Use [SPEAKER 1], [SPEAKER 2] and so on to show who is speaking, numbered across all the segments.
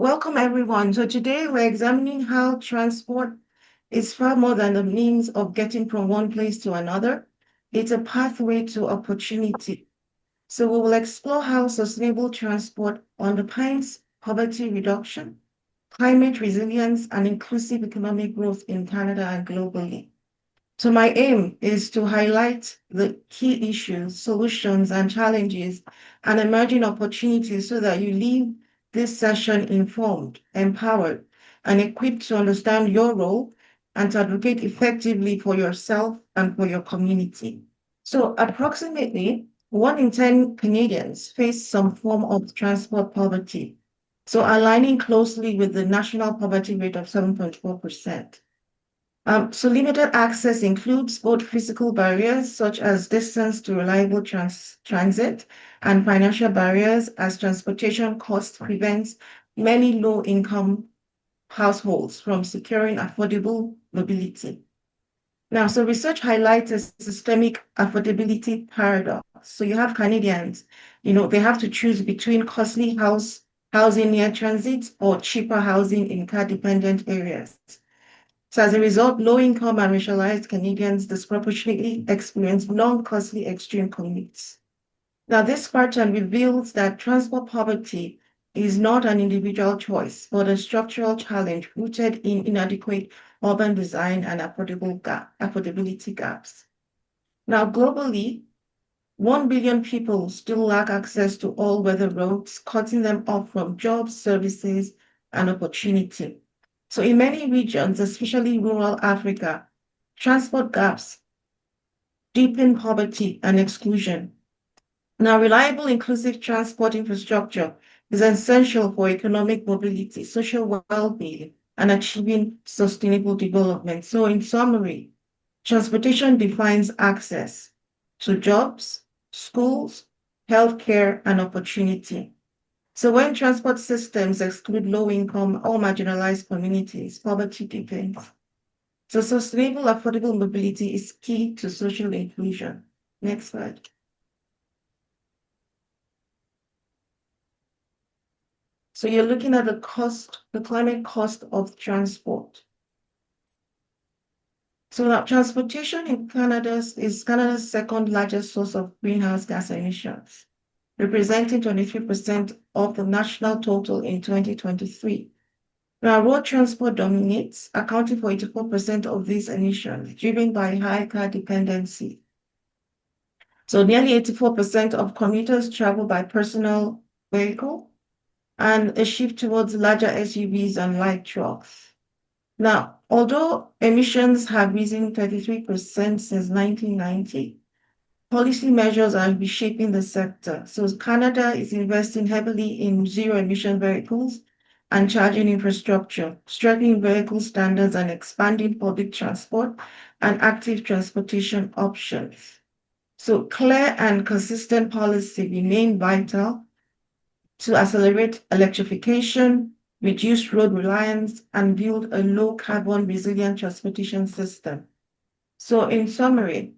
[SPEAKER 1] Welcome everyone. So today we're examining how transport is far more than a means of getting from one place to another. It's a pathway to opportunity. So we will explore how sustainable transport underpins poverty reduction, climate resilience, and inclusive economic growth in Canada and globally. So my aim is to highlight the key issues, solutions, and challenges and emerging opportunities so that you leave this session informed, empowered, and equipped to understand your role and to advocate effectively for yourself and for your community. So approximately 1 in 10 Canadians face some form of transport poverty. So aligning closely with the national poverty rate of 7.4%. So limited access includes both physical barriers, such as distance to reliable transit, and financial barriers, as transportation costs prevents many low-income households from securing affordable mobility. Now, so research highlights a systemic affordability paradox. So you have Canadians, they have to choose between costly housing near transit or cheaper housing in car-dependent areas. So as a result, low-income and racialized Canadians disproportionately experience long, costly extreme commutes. Now, this pattern reveals that transport poverty is not an individual choice, but a structural challenge rooted in inadequate urban design and affordability gaps. Now, globally, 1 billion people still lack access to all-weather roads, cutting them off from jobs, services, and opportunity. So in many regions, especially rural Africa, transport gaps deepen poverty and exclusion. Now, reliable, inclusive transport infrastructure is essential for economic mobility, social well-being, and achieving sustainable development. So in summary, transportation defines access to jobs, schools, healthcare, and opportunity. So when transport systems exclude low-income or marginalized communities, poverty deepens. So sustainable, affordable mobility is key to social inclusion. Next slide. So you're looking at the climate cost of transport. So now transportation in Canada is Canada's second largest source of greenhouse gas emissions, representing 23% of the national total in 2023. Now, road transport dominates, accounting for 84% of these emissions, driven by high car dependency. So nearly 84% of commuters travel by personal vehicle and a shift towards larger SUVs and light trucks. Now, although emissions have risen 33% since 1990, policy measures are reshaping the sector. So Canada is investing heavily in zero-emission vehicles and charging infrastructure, strengthening vehicle standards and expanding public transport and active transportation options. So clear and consistent policy remain vital to accelerate electrification, reduce road reliance, and build a low-carbon resilient transportation system. So in summary,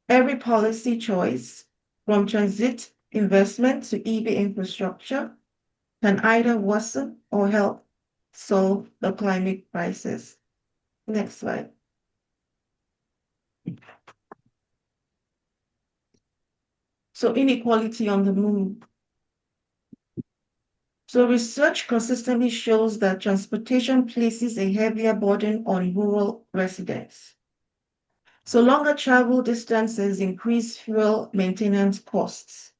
[SPEAKER 1] every policy choice, from transit investment to EV infrastructure, can either worsen or help solve the climate crisis. Next slide. So inequality on the move. So research consistently shows that transportation places a heavier burden on rural residents. So longer travel distances increase fuel maintenance costs.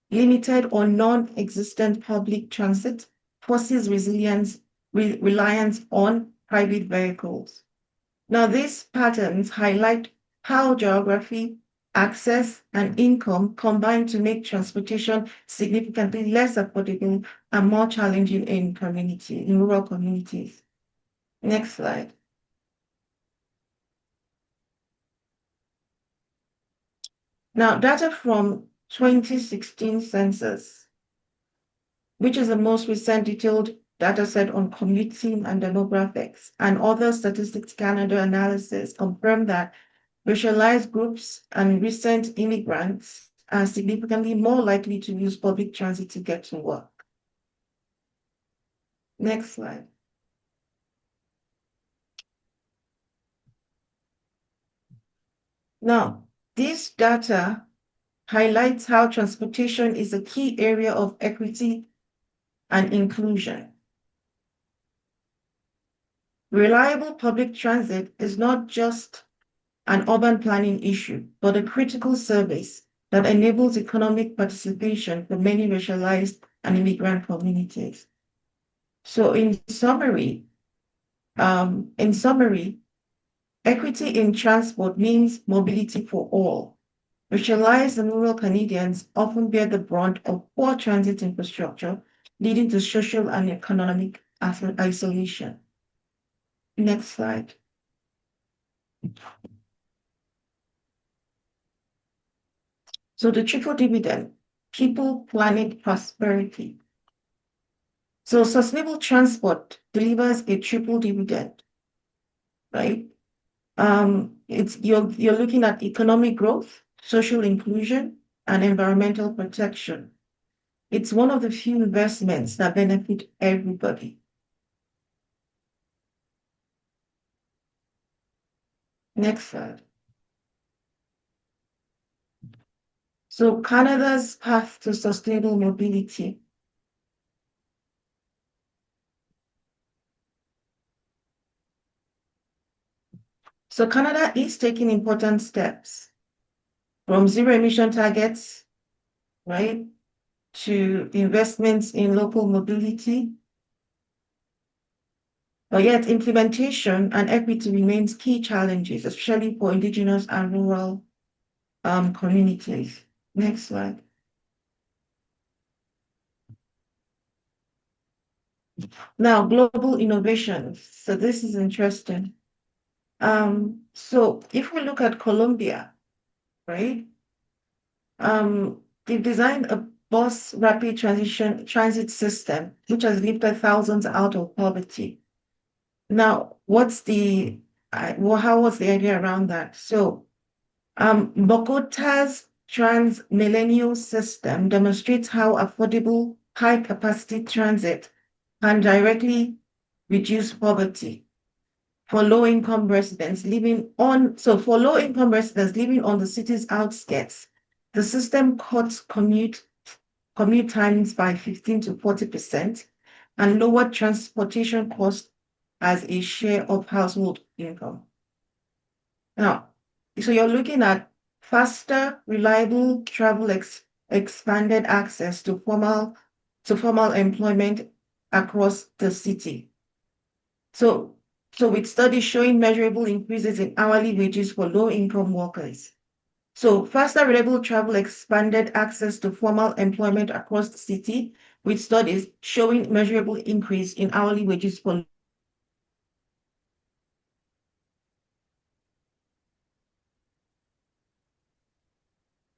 [SPEAKER 1] Limited or non-existent public transit forces reliance on private vehicles. Now, these patterns highlight how geography, access, and income combine to make transportation significantly less affordable and more challenging in rural communities. Next slide. Now, data from 2016 census, which is the most recent detailed data set on commuting and demographics, and other Statistics Canada analysis confirm that racialized groups and recent immigrants are significantly more likely to use public transit to get to work. Next slide. Now, this data highlights how transportation is a key area of equity and inclusion. Reliable public transit is not just an urban planning issue, but a critical service that enables economic participation for many racialized and immigrant communities. So in summary, equity in transport means mobility for all. Racialized and rural Canadians often bear the brunt of poor transit infrastructure, leading to social and economic isolation. Next slide. So the triple dividend, people, planet, prosperity. So sustainable transport delivers a triple dividend, right? It's you're looking at economic growth, social inclusion, and environmental protection. It's one of the few investments that benefit everybody. Next slide. So Canada's path to sustainable mobility. So Canada is taking important steps from zero emission targets, right, to investments in local mobility. But yet implementation and equity remains key challenges, especially for Indigenous and rural communities. Next slide. Now, global innovations. So this is interesting. So if we look at Colombia, right, they've designed a bus rapid transit system, which has lifted thousands out of poverty. Now, how was the idea around that? So, Bogota's Trans-Millennial System demonstrates how affordable, high-capacity transit can directly reduce poverty for low-income residents for low-income residents living on the city's outskirts. The system cuts commute times by 15 to 40% and lowered transportation costs as a share of household income. Now, so you're looking at faster, reliable expanded access to formal employment across the city. So, so with studies showing measurable increases in hourly wages for low-income workers. So faster, reliable travel expanded access to formal employment across the city, with studies showing measurable increase in hourly wages for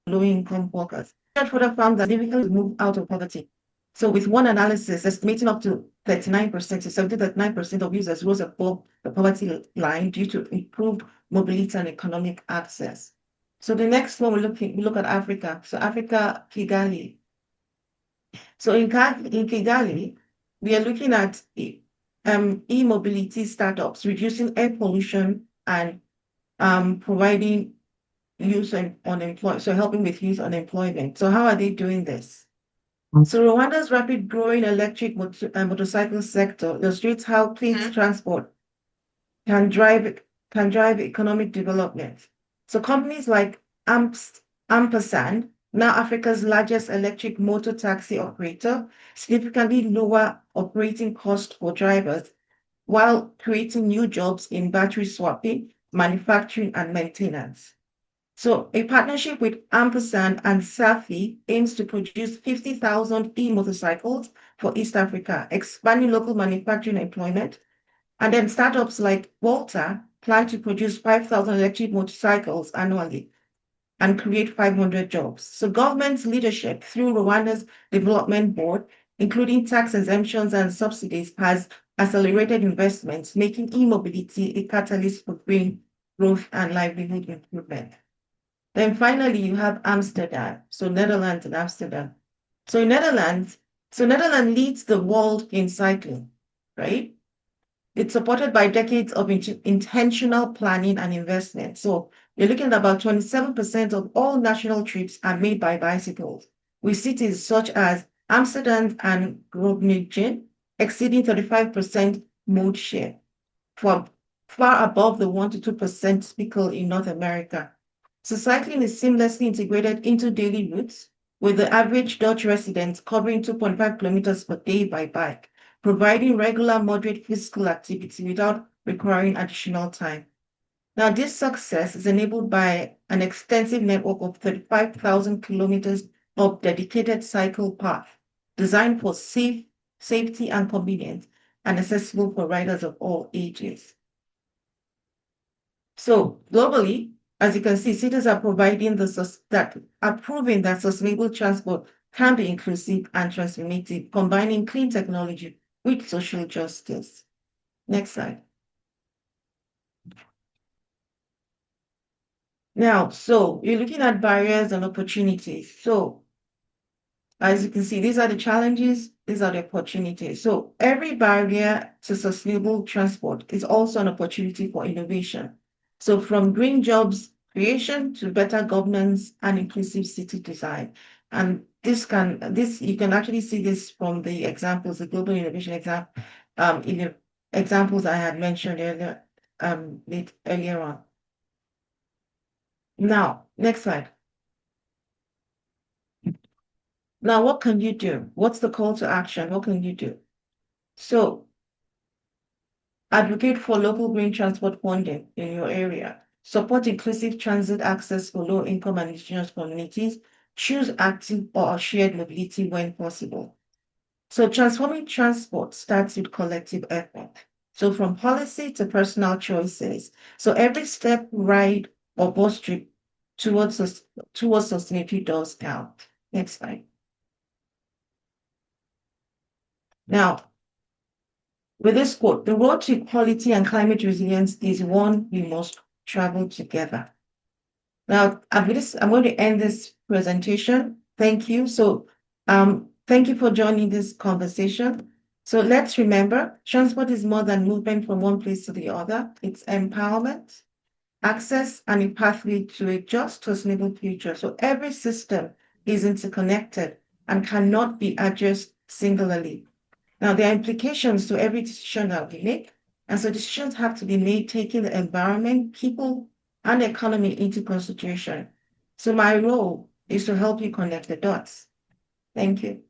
[SPEAKER 1] low-income workers. Research further found that significantly move out of poverty. So with one analysis estimating up to 39% to 70-39% of users rose above the poverty line due to improved mobility and economic access. So the next one we look at Africa. So Africa, Kigali. So in Kigali, we are looking at e-mobility startups, reducing air pollution and providing youth unemployment, so helping with youth unemployment. So how are they doing this? So Rwanda's rapid growing electric motorcycle sector illustrates how clean transport can drive can drive economic development. So companies like Ampersand, now Africa's largest electric motor taxi operator, significantly lower operating costs for drivers while creating new jobs in battery swapping, manufacturing, and maintenance. So a partnership with Ampersand and Safi aims to produce 50,000 e-motorcycles for East Africa, expanding local manufacturing employment. And then startups like Volta plan to produce 5,000 electric motorcycles annually and create 500 jobs. So government leadership through Rwanda's development board, including tax exemptions and subsidies, has accelerated investments, making e-mobility a catalyst for green growth and livelihood improvement. Then finally, you have Amsterdam, so Netherlands and Amsterdam. So Netherlands leads the world in cycling. right? It's supported by decades of intentional planning and investment. So you're looking at about 27% of all national trips are made by bicycles, with cities such as Amsterdam and Groningen exceeding 35% mode share, for far above the 1 to 2% typical in North America. So cycling is seamlessly integrated into daily routes, with the average Dutch resident covering 2.5 kilometers per day by bike, providing regular, moderate physical activity without requiring additional time. Now, this success is enabled by an extensive network of 35,000 kilometers of dedicated cycle path designed for safety and convenience and accessible for riders of all ages. So globally, as you can see, cities are providing that are proving that sustainable transport can be inclusive and transformative, combining clean technology with social justice. Next slide. Now, so you're looking at barriers and opportunities. So as you can see, these are the challenges, these are the opportunities. So every barrier to sustainable transport is also an opportunity for innovation. So from green jobs creation to better governance and inclusive city design. And this you can actually see this from the examples, the global innovation in the examples I had mentioned earlier on. Now, next slide. Now, what can you do? What's the call to action? What can you do? So advocate for local green transport funding in your area. Support inclusive transit access for low-income and indigenous communities. Choose active or shared mobility when possible. So transforming transport starts with collective effort. So from policy to personal choices. So every step, ride, or bus trip towards sustainability does count. Next slide. Now, with this quote, the road to equality and climate resilience is one we must travel together. Now, I'm going to end this presentation. Thank you. So, thank you for joining this conversation. So let's remember, transport is more than movement from one place to the other. It's empowerment, access, and a pathway to a just, sustainable future. So every system is interconnected and cannot be addressed singularly. Now, there are implications to every decision that we make. And so decisions have to be made taking the environment, people, and economy into consideration. So my role is to help you connect the dots. Thank you.